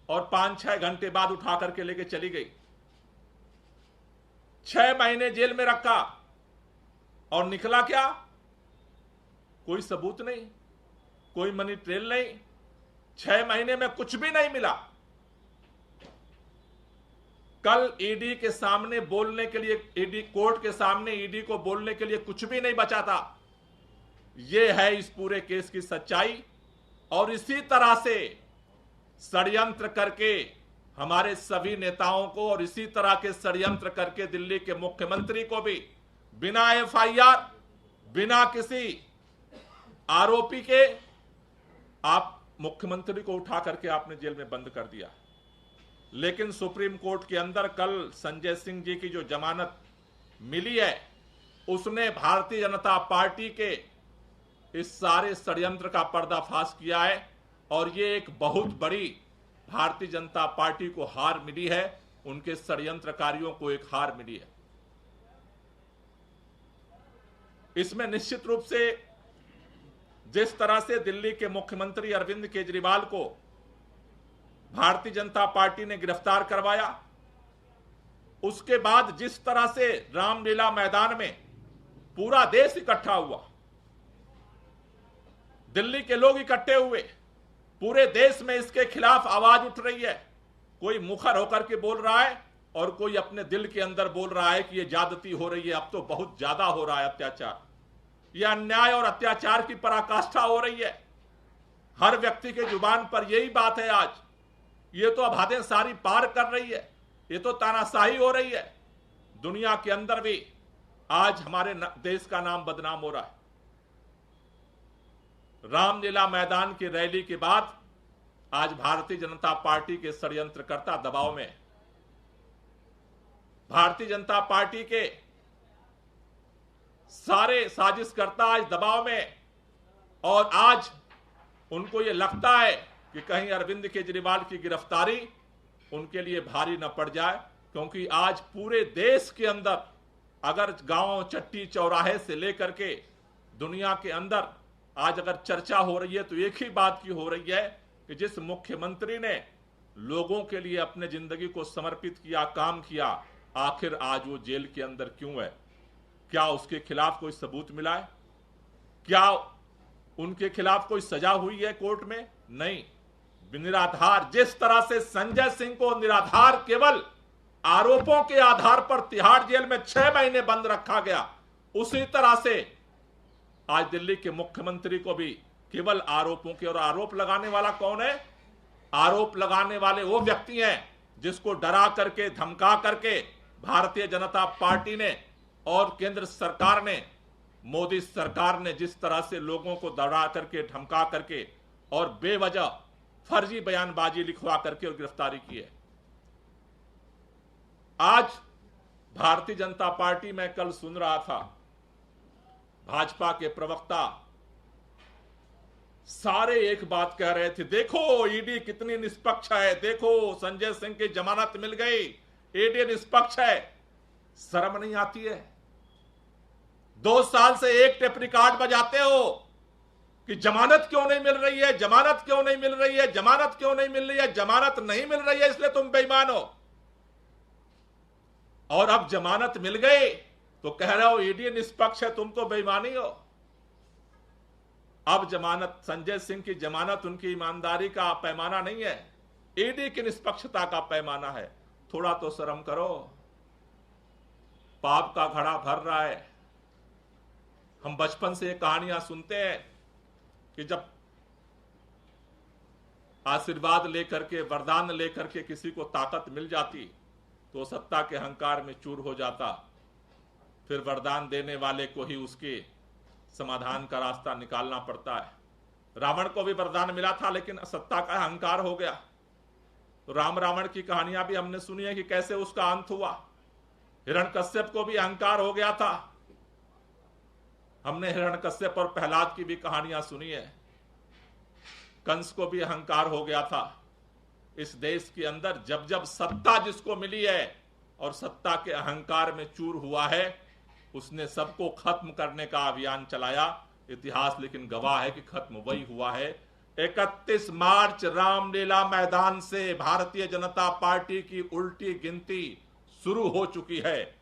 और 5-6 घंटे बाद उठा करके लेके चली गई। 6 महीने जेल में रखा और निकला क्या? कोई सबूत नहीं, कोई मनी ट्रेल नहीं, 6 महीने में कुछ भी नहीं मिला। कल ईडी के सामने बोलने के लिए, ईडी कोर्ट के सामने ईडी को बोलने के लिए कुछ भी नहीं बचा था। यह है इस पूरे केस की सच्चाई। और इसी तरह से षड्यंत्र करके हमारे सभी नेताओं को, और इसी तरह के षड्यंत्र करके दिल्ली के मुख्यमंत्री को भी बिना एफआईआर, बिना किसी आरोपी के आप मुख्यमंत्री को उठा करके आपने जेल में बंद कर दिया। लेकिन सुप्रीम कोर्ट के अंदर कल संजय सिंह जी की जो जमानत मिली है, उसने भारतीय जनता पार्टी के इस सारे षड्यंत्र का पर्दाफाश किया है। और ये एक बहुत बड़ी भारतीय जनता पार्टी को हार मिली है, उनके षड्यंत्रकारियों को एक हार मिली है। इसमें निश्चित रूप से जिस तरह से दिल्ली के मुख्यमंत्री अरविंद केजरीवाल को भारतीय जनता पार्टी ने गिरफ्तार करवाया, उसके बाद जिस तरह से रामलीला मैदान में पूरा देश इकट्ठा हुआ, दिल्ली के लोग इकट्ठे हुए, पूरे देश में इसके खिलाफ आवाज उठ रही है। कोई मुखर होकर के बोल रहा है और कोई अपने दिल के अंदर बोल रहा है कि यह ज्यादती हो रही है, अब तो बहुत ज्यादा हो रहा है अत्याचार, यह अन्याय और अत्याचार की पराकाष्ठा हो रही है। हर व्यक्ति के जुबान पर यही बात है आज। ये तो अब हदें सारी पार कर रही है, ये तो तानाशाही हो रही है। दुनिया के अंदर भी आज हमारे देश का नाम बदनाम हो रहा है। रामलीला मैदान की रैली के बाद आज भारतीय जनता पार्टी के षड्यंत्रकर्ता दबाव में, भारतीय जनता पार्टी के सारे साजिशकर्ता आज दबाव में, और आज उनको यह लगता है कि कहीं अरविंद केजरीवाल की गिरफ्तारी उनके लिए भारी न पड़ जाए। क्योंकि आज पूरे देश के अंदर, अगर गांव, चट्टी, चौराहे से लेकर के दुनिया के अंदर आज अगर चर्चा हो रही है तो एक ही बात की हो रही है कि जिस मुख्यमंत्री ने लोगों के लिए अपने जिंदगी को समर्पित किया, काम किया, आखिर आज वो जेल के अंदर क्यों है? क्या उसके खिलाफ कोई सबूत मिला है? क्या उनके खिलाफ कोई सजा हुई है कोर्ट में? नहीं। निराधार, जिस तरह से संजय सिंह को निराधार केवल आरोपों के आधार पर तिहाड़ जेल में 6 महीने बंद रखा गया, उसी तरह से आज दिल्ली के मुख्यमंत्री को भी केवल आरोपों के, और आरोप लगाने वाला कौन है? आरोप लगाने वाले वो व्यक्ति हैं जिसको डरा करके, धमका करके भारतीय जनता पार्टी ने और केंद्र सरकार ने, मोदी सरकार ने जिस तरह से लोगों को डरा करके, धमका करके और बेवजह फर्जी बयानबाजी लिखवा करके और गिरफ्तारी की है। आज भारतीय जनता पार्टी में कल सुन रहा था, भाजपा के प्रवक्ता सारे एक बात कह रहे थे, देखो ईडी कितनी निष्पक्ष है, देखो संजय सिंह की जमानत मिल गई, ईडी निष्पक्ष है। शर्म नहीं आती है? 2 साल से एक टेप रिकॉर्ड बजाते हो कि जमानत क्यों नहीं मिल रही है, जमानत क्यों नहीं मिल रही है, जमानत क्यों नहीं मिल रही है, जमानत नहीं मिल रही है इसलिए तुम बेईमान हो। और अब जमानत मिल गई तो कह रहे हो ईडी निष्पक्ष है, तुम तो बेईमानी हो। अब जमानत, संजय सिंह की जमानत उनकी ईमानदारी का पैमाना नहीं है, ईडी की निष्पक्षता का पैमाना है। थोड़ा तो शर्म करो। पाप का घड़ा भर रहा है। हम बचपन से ये कहानियां सुनते हैं कि जब आशीर्वाद लेकर के, वरदान लेकर के किसी को ताकत मिल जाती तो सत्ता के अहंकार में चूर हो जाता, फिर वरदान देने वाले को ही उसके समाधान का रास्ता निकालना पड़ता है। रावण को भी वरदान मिला था लेकिन सत्ता का अहंकार हो गया। तो राम रावण की कहानियां भी हमने सुनी है कि कैसे उसका अंत हुआ। हिरण्यकश्यप को भी अहंकार हो गया था, हमने हिरण्यकश्यप और प्रहलाद की भी कहानियां सुनी है। कंस को भी अहंकार हो गया था। इस देश के अंदर जब जब सत्ता जिसको मिली है और सत्ता के अहंकार में चूर हुआ है, उसने सबको खत्म करने का अभियान चलाया। इतिहास लेकिन गवाह है कि खत्म वही हुआ है 31 मार्च रामलीला मैदान से भारतीय जनता पार्टी की उल्टी गिनती शुरू हो चुकी है।